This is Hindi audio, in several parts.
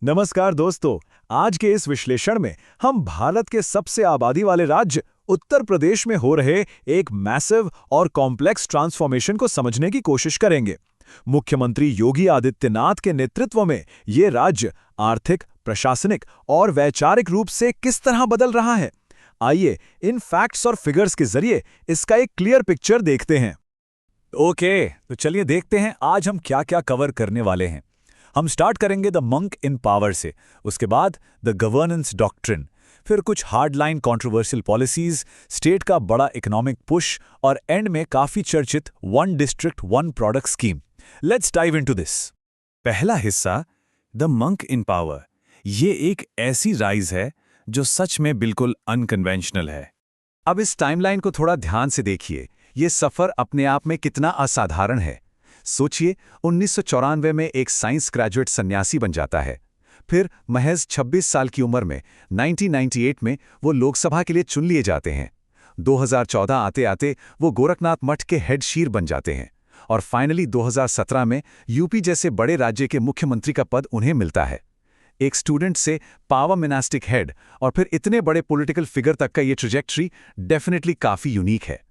नमस्कार दोस्तों। आज के इस विश्लेषण में हम भारत के सबसे आबादी वाले राज्य उत्तर प्रदेश में हो रहे एक मैसिव और कॉम्प्लेक्स ट्रांसफॉर्मेशन को समझने की कोशिश करेंगे। मुख्यमंत्री योगी आदित्यनाथ के नेतृत्व में ये राज्य आर्थिक, प्रशासनिक और वैचारिक रूप से किस तरह बदल रहा है। आइए इन फैक्ट्स और फिगर्स के जरिए इसका एक क्लियर पिक्चर देखते हैं। ओके, तो चलिए देखते हैं आज हम क्या क्या कवर करने वाले हैं। हम स्टार्ट करेंगे द मंक इन पावर से, उसके बाद द गवर्नेंस डॉक्ट्रिन, फिर कुछ हार्डलाइन कंट्रोवर्शियल पॉलिसीज, स्टेट का बड़ा इकोनॉमिक पुश और एंड में काफी चर्चित one district one product scheme. Let's dive into this. पहला हिस्सा, द मंक इन पावर। ये एक ऐसी राइज है जो सच में बिल्कुल अनकन्वेंशनल है। अब इस टाइमलाइन को थोड़ा ध्यान से देखिए। ये सफर अपने आप में कितना असाधारण है। सोचिए, 1994 में एक साइंस ग्रेजुएट सन्यासी बन जाता है। फिर महज 26 साल की उम्र में 1998 में वो लोकसभा के लिए चुन लिए जाते हैं। 2014 आते आते वो गोरखनाथ मठ के हेड शीर बन जाते हैं और फाइनली 2017 में यूपी जैसे बड़े राज्य के मुख्यमंत्री का पद उन्हें मिलता है। एक स्टूडेंट से पावर मिनिस्टिक हेड और फिर इतने बड़े पॉलिटिकल फिगर तक का ये ट्रैजेक्टरी डेफिनेटली काफी यूनिक है।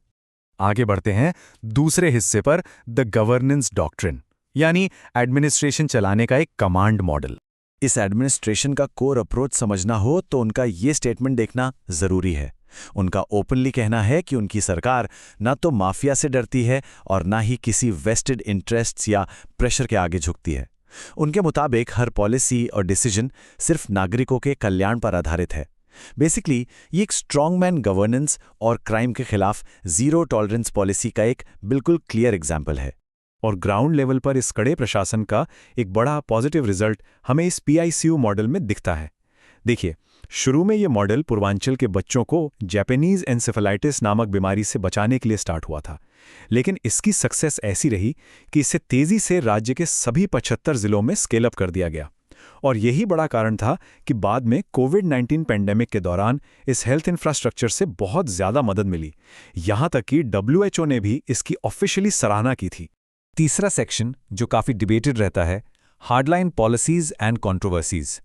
आगे बढ़ते हैं दूसरे हिस्से पर, द गवर्नेंस डॉक्ट्रिन, यानी एडमिनिस्ट्रेशन चलाने का एक कमांड मॉडल। इस एडमिनिस्ट्रेशन का कोर अप्रोच समझना हो तो उनका ये स्टेटमेंट देखना जरूरी है। उनका ओपनली कहना है कि उनकी सरकार ना तो माफिया से डरती है और ना ही किसी वेस्टेड इंटरेस्ट्स या प्रेशर के आगे झुकती है। उनके मुताबिक हर पॉलिसी और डिसीजन सिर्फ नागरिकों के कल्याण पर आधारित है। बेसिकली ये एक स्ट्रॉन्गमैन गवर्नेंस और क्राइम के खिलाफ जीरो टॉलरेंस पॉलिसी का एक बिल्कुल क्लियर एग्जाम्पल है। और ग्राउंड लेवल पर इस कड़े प्रशासन का एक बड़ा पॉजिटिव रिजल्ट हमें इस PICU मॉडल में दिखता है। देखिए, शुरू में ये मॉडल पूर्वांचल के बच्चों को जापानीज एन्सेफेलाइटिस नामक बीमारी से बचाने के लिए स्टार्ट हुआ था, लेकिन इसकी सक्सेस ऐसी रही कि इसे तेजी से राज्य के सभी 75 जिलों में स्केल अप कर दिया गया। और यही बड़ा कारण था कि बाद में कोविड-19 पेंडेमिक के दौरान इस हेल्थ इंफ्रास्ट्रक्चर से बहुत ज्यादा मदद मिली। यहां तक कि WHO ने भी इसकी ऑफिशियली सराहना की थी। तीसरा सेक्शन जो काफी डिबेटेड रहता है, हार्डलाइन पॉलिसीज एंड कंट्रोवर्सीज।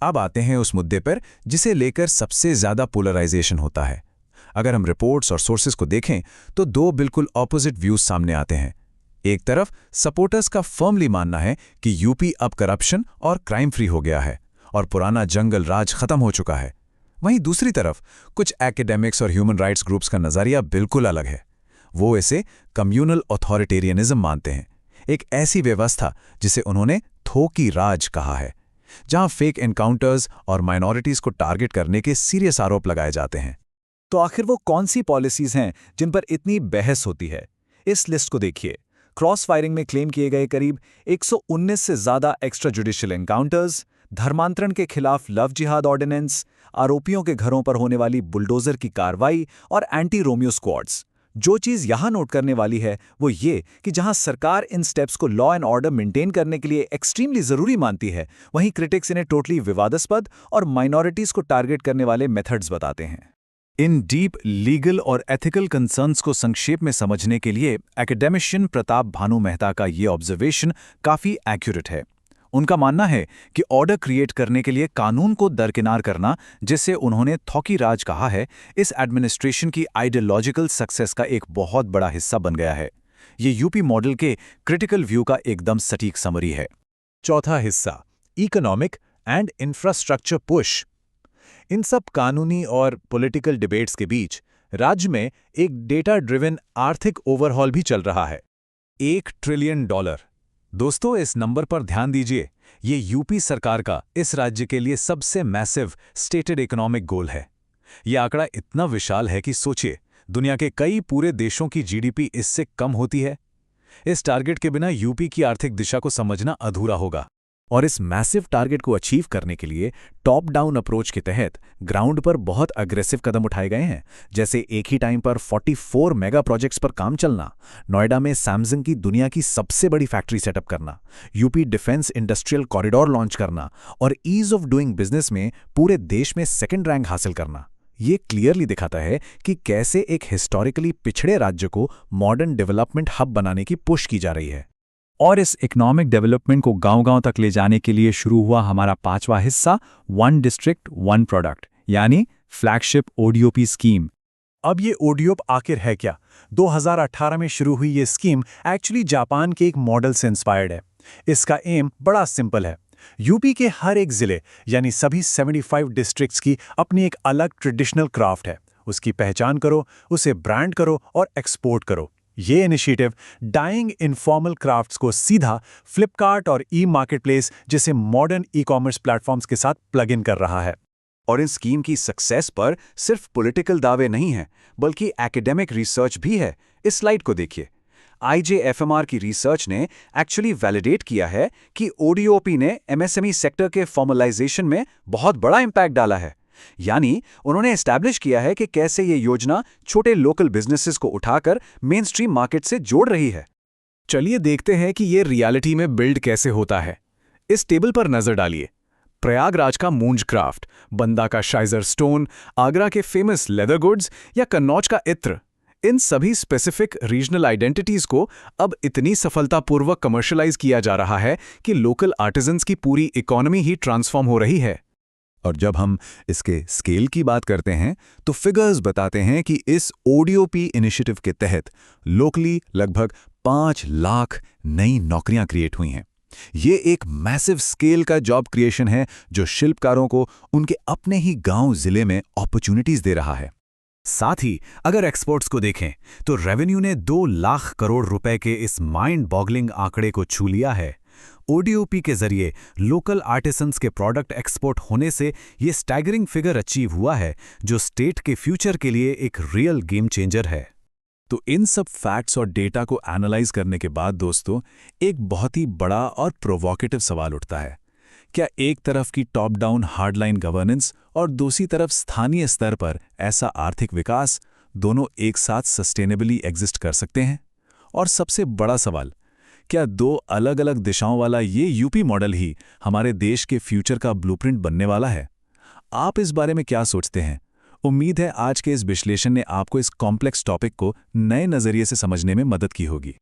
अब आते हैं उस मुद्दे पर जिसे लेकर सबसे ज्यादा पोलराइजेशन होता है। अगर हम रिपोर्ट्स और सोर्सेज को देखें तो दो बिल्कुल ऑपोजिट व्यूज सामने आते हैं। एक तरफ सपोर्टर्स का फर्मली मानना है कि यूपी अब करप्शन और क्राइम फ्री हो गया है और पुराना जंगल राज खत्म हो चुका है। वहीं दूसरी तरफ कुछ एकेडमिक्स और ह्यूमन राइट्स ग्रुप्स का नजरिया बिल्कुल अलग है। वो इसे कम्युनल ऑथोरिटेरियनिज्म मानते हैं, एक ऐसी व्यवस्था जिसे उन्होंने थोकी राज कहा है, जहां फेक एनकाउंटर्स और माइनॉरिटीज को टारगेट करने के सीरियस आरोप लगाए जाते हैं। तो आखिर वो कौन सी पॉलिसीज हैं जिन पर इतनी बहस होती है? इस लिस्ट को देखिए। क्रॉस फायरिंग में क्लेम किए गए करीब 119 से ज्यादा एक्स्ट्रा जुडिशियल एनकाउंटर्स, धर्मांतरण के खिलाफ लव जिहाद ऑर्डिनेंस, आरोपियों के घरों पर होने वाली बुलडोजर की कार्रवाई और एंटी रोमियो स्क्वाड्स। जो चीज यहां नोट करने वाली है वो ये कि जहां सरकार इन स्टेप्स को लॉ एंड ऑर्डर मेंटेन करने के लिए एक्सट्रीमली जरूरी मानती है, वहीं क्रिटिक्स इन्हें टोटली विवादास्पद और माइनॉरिटीज को टारगेट करने वाले मेथड्स बताते हैं। इन डीप लीगल और एथिकल कंसर्न्स को संक्षेप में समझने के लिए एकेडमिशियन प्रताप भानु मेहता का ये ऑब्जर्वेशन काफी एक्यूरेट है। उनका मानना है कि ऑर्डर क्रिएट करने के लिए कानून को दरकिनार करना, जिसे उन्होंने थोकी राज कहा है, इस एडमिनिस्ट्रेशन की आइडियोलॉजिकल सक्सेस का एक बहुत बड़ा हिस्सा बन गया है। ये यूपी मॉडल के क्रिटिकल व्यू का एकदम सटीक समरी है। चौथा हिस्सा, इकोनॉमिक एंड इंफ्रास्ट्रक्चर पुश। इन सब कानूनी और पॉलिटिकल डिबेट्स के बीच राज्य में एक डेटा ड्रिवन आर्थिक ओवरहॉल भी चल रहा है। $1 ट्रिलियन। दोस्तों, इस नंबर पर ध्यान दीजिए। ये यूपी सरकार का इस राज्य के लिए सबसे मैसिव स्टेटेड इकोनॉमिक गोल है। यह आंकड़ा इतना विशाल है कि सोचिए, दुनिया के कई पूरे देशों की GDP इससे कम होती है। इस टारगेट के बिना यूपी की आर्थिक दिशा को समझना अधूरा होगा। और इस मैसिव टारगेट को अचीव करने के लिए टॉप डाउन अप्रोच के तहत ग्राउंड पर बहुत अग्रेसिव कदम उठाए गए हैं, जैसे एक ही टाइम पर 44 मेगा प्रोजेक्ट्स पर काम चलना, नोएडा में सैमसंग की दुनिया की सबसे बड़ी फैक्ट्री सेटअप करना, UP defence industrial corridor launch करना और ईज ऑफ डूइंग बिजनेस में पूरे देश में सेकंड रैंक हासिल करना। ये क्लियरली दिखाता है कि कैसे एक हिस्टोरिकली पिछड़े राज्य को मॉडर्न डेवलपमेंट हब बनाने की पुश की जा रही है। और इस इकोनॉमिक डेवलपमेंट को गांव-गांव तक ले जाने के लिए शुरू हुआ हमारा 5वां हिस्सा, वन डिस्ट्रिक्ट वन प्रोडक्ट, यानी फ्लैगशिप ओडीओपी स्कीम। अब ये ओडीओप आखिर है क्या? 2018 में शुरू हुई ये स्कीम एक्चुअली जापान के एक मॉडल से इंस्पायर्ड है। इसका एम बड़ा सिंपल है। यूपी के हर एक जिले यानी सभी 75 डिस्ट्रिक्ट्स की अपनी एक अलग ट्रेडिशनल क्राफ्ट है। उसकी पहचान करो, उसे ब्रांड करो और एक्सपोर्ट करो। ये इनिशिएटिव डाइंग इनफॉर्मल क्राफ्ट्स को सीधा फ्लिपकार्ट और ई मार्केटप्लेस जैसे मॉडर्न ई कॉमर्स प्लेटफॉर्म्स के साथ प्लग इन कर रहा है। और इन स्कीम की सक्सेस पर सिर्फ पॉलिटिकल दावे नहीं हैं, बल्कि एकेडमिक रिसर्च भी है। इस स्लाइड को देखिए। IJFMR की रिसर्च ने एक्चुअली वैलिडेट किया है कि ओडीओपी ने एमएसएमई सेक्टर के फॉर्मलाइजेशन में बहुत बड़ा इंपैक्ट डाला है। यानी उन्होंने एस्टैब्लिश किया है कि कैसे ये योजना छोटे लोकल बिजनेसेस को उठाकर मेन स्ट्रीम मार्केट से जोड़ रही है। चलिए देखते हैं कि ये रियलिटी में बिल्ड कैसे होता है। इस टेबल पर नजर डालिए। प्रयागराज का मूंज क्राफ्ट, बंदा का शाइजर स्टोन, आगरा के फेमस लेदर गुड्स या कन्नौज का इत्र, इन सभी स्पेसिफिक रीजनल आइडेंटिटीज को अब इतनी सफलतापूर्वक कमर्शलाइज किया जा रहा है कि लोकल आर्टिजन्स की पूरी इकोनॉमी ही ट्रांसफॉर्म हो रही है। और जब हम इसके स्केल की बात करते हैं तो फिगर्स बताते हैं कि इस ओडीओपी इनिशिएटिव के तहत लोकली लगभग 5 लाख नई नौकरियां क्रिएट हुई हैं। ये एक मैसिव स्केल का जॉब क्रिएशन है जो शिल्पकारों को उनके अपने ही गांव जिले में अपॉर्चुनिटीज दे रहा है। साथ ही अगर एक्सपोर्ट्स को देखें तो रेवेन्यू ने 2 लाख करोड़ रुपए के इस माइंड बॉगलिंग आंकड़े को छू लिया है। ओडीओपी के जरिए लोकल आर्टिसंस के प्रोडक्ट एक्सपोर्ट होने से ये स्टैगरिंग फिगर अचीव हुआ है, जो स्टेट के फ्यूचर के लिए एक रियल गेम चेंजर है। तो इन सब फैक्ट्स और डेटा को एनालाइज करने के बाद दोस्तों, एक बहुत ही बड़ा और प्रोवोकेटिव सवाल उठता है। क्या एक तरफ की टॉप डाउन हार्डलाइन गवर्नेंस और दूसरी तरफ स्थानीय स्तर पर ऐसा आर्थिक विकास, दोनों एक साथ सस्टेनेबली एग्जिस्ट कर सकते हैं? और सबसे बड़ा सवाल, क्या 2 अलग अलग दिशाओं वाला ये यूपी मॉडल ही हमारे देश के फ्यूचर का ब्लूप्रिंट बनने वाला है? आप इस बारे में क्या सोचते हैं? उम्मीद है आज के इस विश्लेषण ने आपको इस कॉम्प्लेक्स टॉपिक को नए नजरिए से समझने में मदद की होगी।